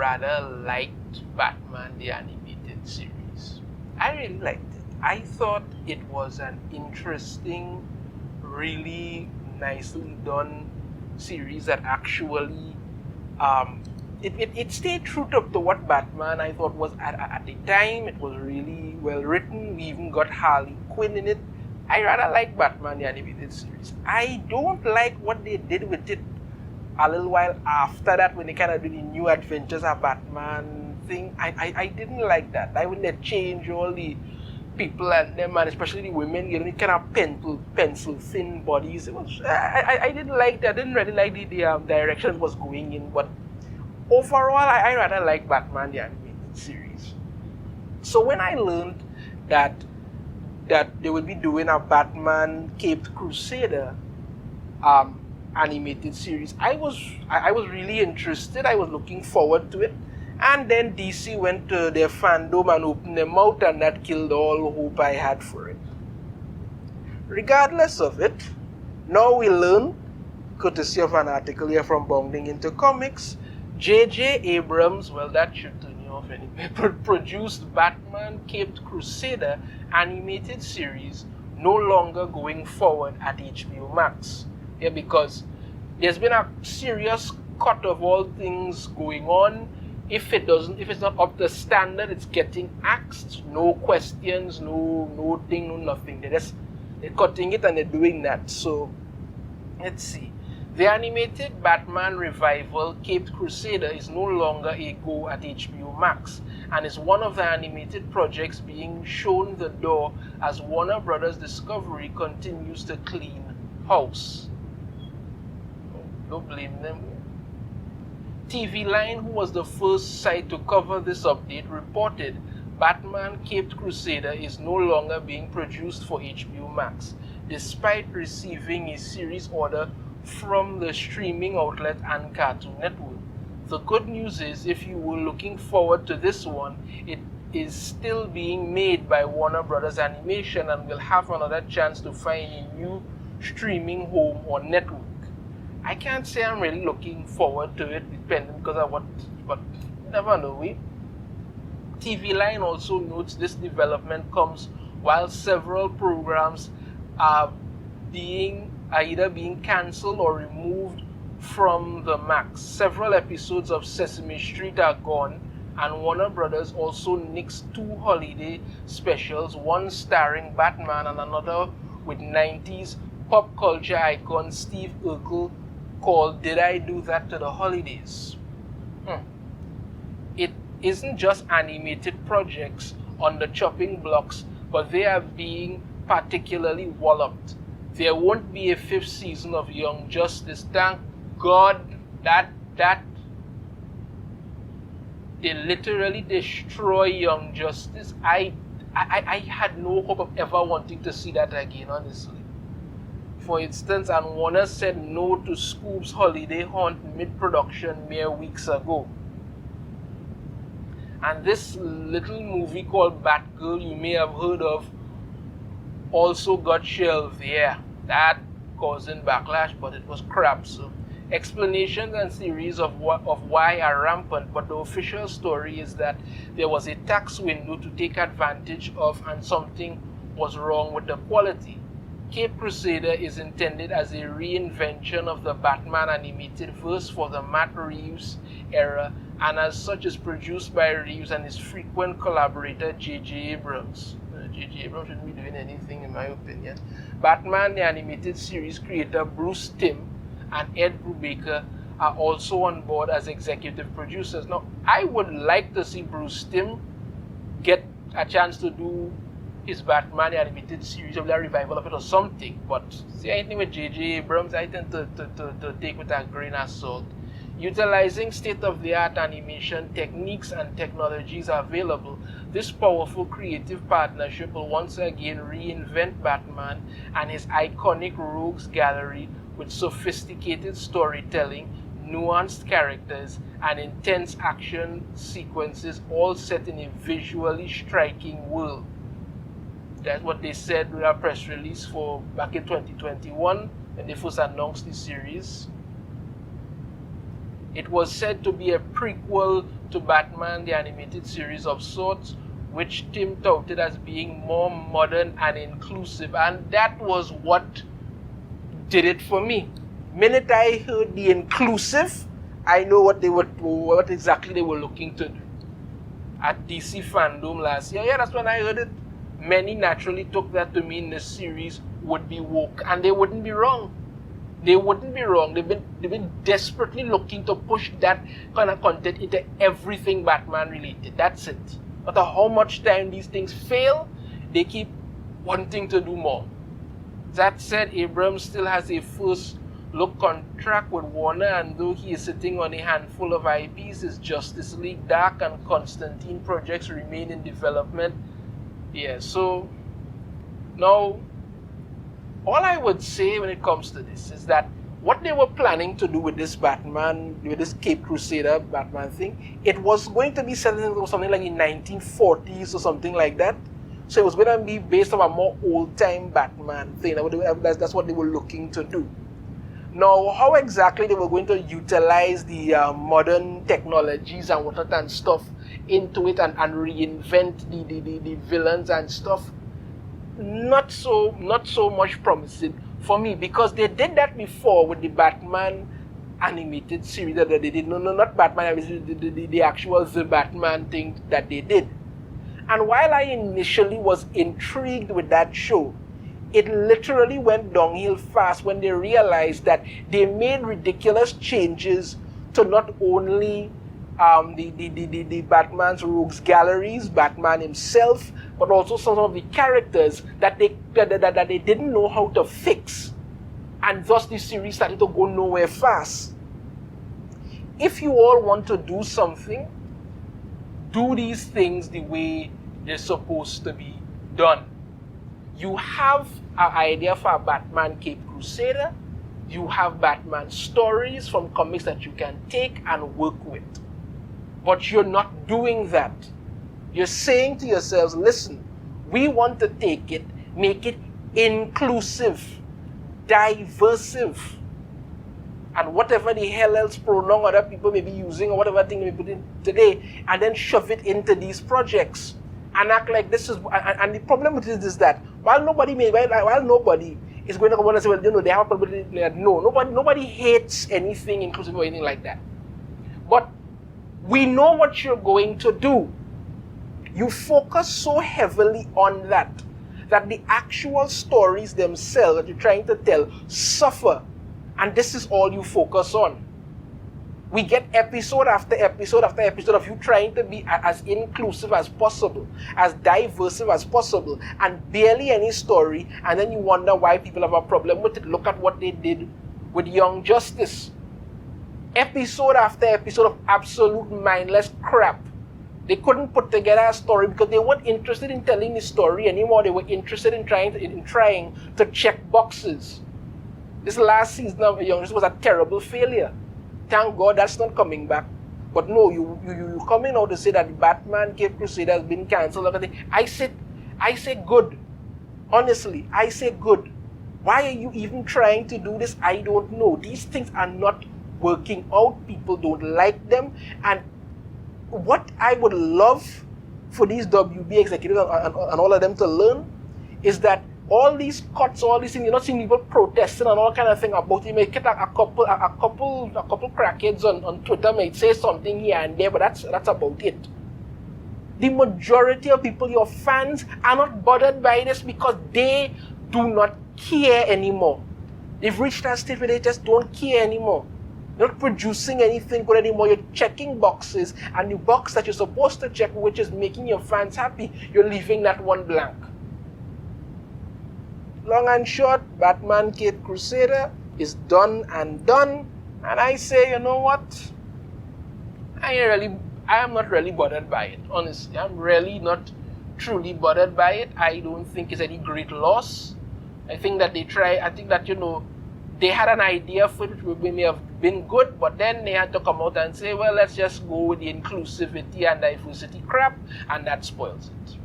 rather liked Batman the Animated Series. I really liked it. I thought it was an interesting, really nicely done series that actually it stayed true to what Batman I thought was at the time. It was really well written. We even got Harley Quinn in it. I rather like Batman the Animated Series. I don't like what they did with it a little while after that when they kind of did the New Adventures of Batman thing. I didn't like that. I when they change all the people and them, and especially the women getting kind of pencil thin bodies. It was I didn't like that. I didn't really like the direction it was going in. But overall, I rather like Batman the Animated Series. So when I learned that they would be doing a Batman Caped Crusader animated series, I was really interested. I was looking forward to it. And then DC went to their fandom and opened their mouth, and that killed all hope I had for it. Regardless of it, now we learn, courtesy of an article here from Bounding Into Comics, J.J. Abrams, well, that should turn you off anyway, produced Batman Caped Crusader animated series, no longer going forward at HBO Max. Yeah, because there's been a serious cut of all things going on. If it's not up to standard, it's getting axed. No questions, no thing, no nothing. They're cutting it and they're doing that. So let's see. The animated Batman revival Caped Crusader is no longer a go at HBO Max and is one of the animated projects being shown the door as Warner Brothers Discovery continues to clean house. Don't blame them. TV Line, who was the first site to cover this update, reported Batman Caped Crusader is no longer being produced for HBO Max, despite receiving a series order from the streaming outlet and Cartoon Network. The good news is, if you were looking forward to this one, it is still being made by Warner Brothers Animation and will have another chance to find a new streaming home or network. I can't say I'm really looking forward to it, depending because of what, but never know. TV Line also notes this development comes while several programs are either being cancelled or removed from the Max. Several episodes of Sesame Street are gone, and Warner Brothers also nixed 2 holiday specials, one starring Batman and another with 90s pop culture icon Steve Urkel, called Did I Do That to the Holidays? It isn't just animated projects on the chopping blocks, but they are being particularly walloped. There won't be a 5th season of Young Justice. Thank God that they literally destroy Young Justice. I had no hope of ever wanting to see that again, honestly. For instance, and Warner said no to Scoob's Holiday Haunt mid-production mere weeks ago. And this little movie called Batgirl, you may have heard of, also got shelved. Yeah, that causing backlash, but it was crap. So explanations and theories of why are rampant, but the official story is that there was a tax window to take advantage of and something was wrong with the quality. Caped Crusader is intended as a reinvention of the Batman animated verse for the Matt Reeves era, and as such is produced by Reeves and his frequent collaborator J.J. Abrams. J.J. Abrams shouldn't be doing anything in my opinion. Batman the Animated Series creator Bruce Timm and Ed Brubaker are also on board as executive producers. Now, I would like to see Bruce Timm get a chance to do his Batman the Animated Series, of a revival of it or something, but see, anything with J.J. Abrams, I tend to take with a grain of salt. Utilizing state-of-the-art animation techniques and technologies available, this powerful creative partnership will once again reinvent Batman and his iconic rogues gallery with sophisticated storytelling, nuanced characters, and intense action sequences, all set in a visually striking world. That's what they said with a press release for back in 2021 when they first announced this series. It was said to be a prequel to Batman, the animated series of sorts, which Tim touted as being more modern and inclusive. And that was what did it for me. Minute I heard the inclusive, I know what exactly they were looking to do. At DC Fandom last year, yeah, that's when I heard it. Many naturally took that to mean the series would be woke, and they wouldn't be wrong. They wouldn't be wrong. They've been desperately looking to push that kind of content into everything Batman related. That's it. No matter how much time these things fail, they keep wanting to do more. That said, Abrams still has a first look contract with Warner, and though he is sitting on a handful of IPs, his Justice League, Dark, and Constantine projects remain in development. Yeah, so now all I would say when it comes to this is that what they were planning to do with this Batman, with this Cape Crusader Batman thing, it was going to be something like in 1940s or something like that. So it was going to be based on a more old-time Batman thing. That's what they were looking to do. Now, how exactly they were going to utilize the modern technologies and whatnot and stuff into it and reinvent the villains and stuff, not so much promising for me, because they did that before with the Batman animated series that they did. No, not Batman, the actual The Batman thing that they did. And while I initially was intrigued with that show, it literally went downhill fast when they realized that they made ridiculous changes to not only the Batman's rogues galleries, Batman himself, but also some of the characters that they didn't know how to fix, and thus the series started to go nowhere fast. If you all want to do something, do these things the way they're supposed to be done. You have an idea for a Batman Cape Crusader. You have Batman stories from comics that you can take and work with. But you're not doing that. You're saying to yourselves, listen, we want to take it, make it inclusive, diversive, and whatever the hell else pronoun other people may be using or whatever thing they put in today, and then shove it into these projects and act like this is. And the problem with it is that while nobody is going to come and say, well, they have a problem. No, nobody hates anything inclusive or anything like that. But we know what you're going to do. You focus so heavily on that the actual stories themselves that you're trying to tell suffer. And this is all you focus on. We get episode after episode after episode of you trying to be as inclusive as possible, as diverse as possible, and barely any story, and then you wonder why people have a problem with it. Look at what they did with Young Justice. Episode after episode of absolute mindless crap. They couldn't put together a story because they weren't interested in telling the story anymore. They were interested in trying to check boxes. This last season of Young Justice was a terrible failure. Thank God that's not coming back. But no, you coming out to say that the Batman Cape Crusader has been cancelled. I say good. Honestly, I say good. Why are you even trying to do this? I don't know. These things are not working out. People don't like them. And what I would love for these WB executives and all of them to learn is that all these cuts, all these things, you're not seeing people protesting and all kind of thing about it. You may get a couple crackheads on Twitter may say something here and there, but that's about it. The majority of people, your fans, are not bothered by this because they do not care anymore. They've reached that state where they just don't care anymore. You're not producing anything good anymore. You're checking boxes, and the box that you're supposed to check, which is making your fans happy, you're leaving that one blank. Long and short, Batman Cape Crusader is done, and I say, you know what? I am not really bothered by it, honestly. I'm really not truly bothered by it. I don't think it's any great loss. I think that they had an idea for it, which may have been good, but then they had to come out and say, well, let's just go with the inclusivity and diversity crap, and that spoils it.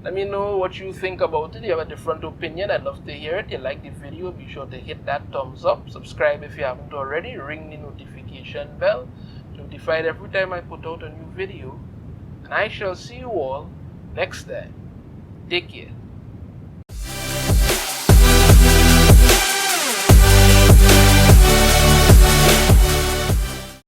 Let me know what you think about it. You have a different opinion, I'd love to hear it. You like the video, be sure to hit that thumbs up. Subscribe if you haven't already. Ring the notification bell to be notified every time I put out a new video. And I shall see you all next time. Take care.